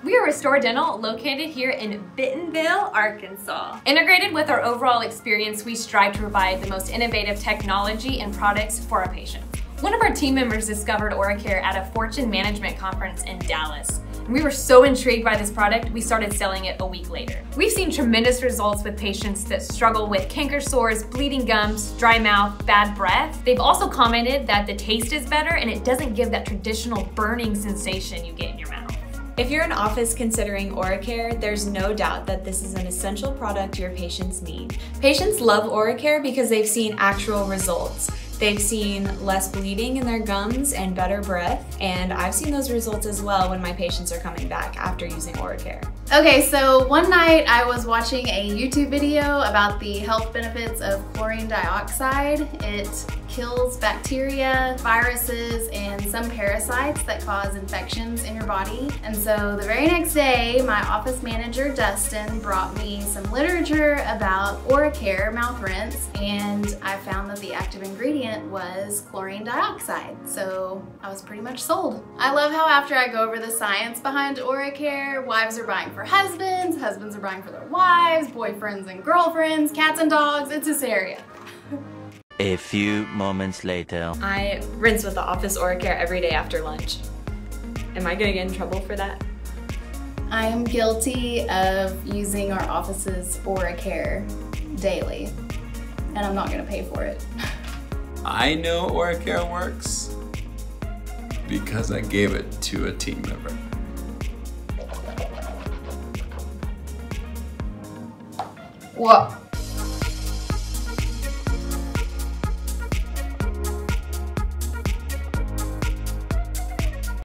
We are Restore Dental, located here in Bentonville, Arkansas. Integrated with our overall experience, we strive to provide the most innovative technology and products for our patients. One of our team members discovered OraCare at a Fortune Management Conference in Dallas. And we were so intrigued by this product, we started selling it a week later. We've seen tremendous results with patients that struggle with canker sores, bleeding gums, dry mouth, bad breath. They've also commented that the taste is better and it doesn't give that traditional burning sensation you get in your mouth. If you're an office considering OraCare, there's no doubt that this is an essential product your patients need. Patients love OraCare because they've seen actual results. They've seen less bleeding in their gums and better breath, and I've seen those results as well when my patients are coming back after using OraCare. Okay, so one night I was watching a YouTube video about the health benefits of chlorine dioxide. It kills bacteria, viruses, and some parasites that cause infections in your body. And so the very next day, my office manager, Dustin, brought me some literature about OraCare mouth rinse, and I found that the active ingredient was chlorine dioxide. So I was pretty much sold. I love how after I go over the science behind OraCare, wives are buying for husbands, husbands are buying for their wives, boyfriends and girlfriends, cats and dogs, it's hysteria. A few moments later. I rinse with the office OraCare every day after lunch. Am I gonna get in trouble for that? I am guilty of using our office's OraCare daily, and I'm not gonna pay for it. I know OraCare works because I gave it to a team member. Whoa.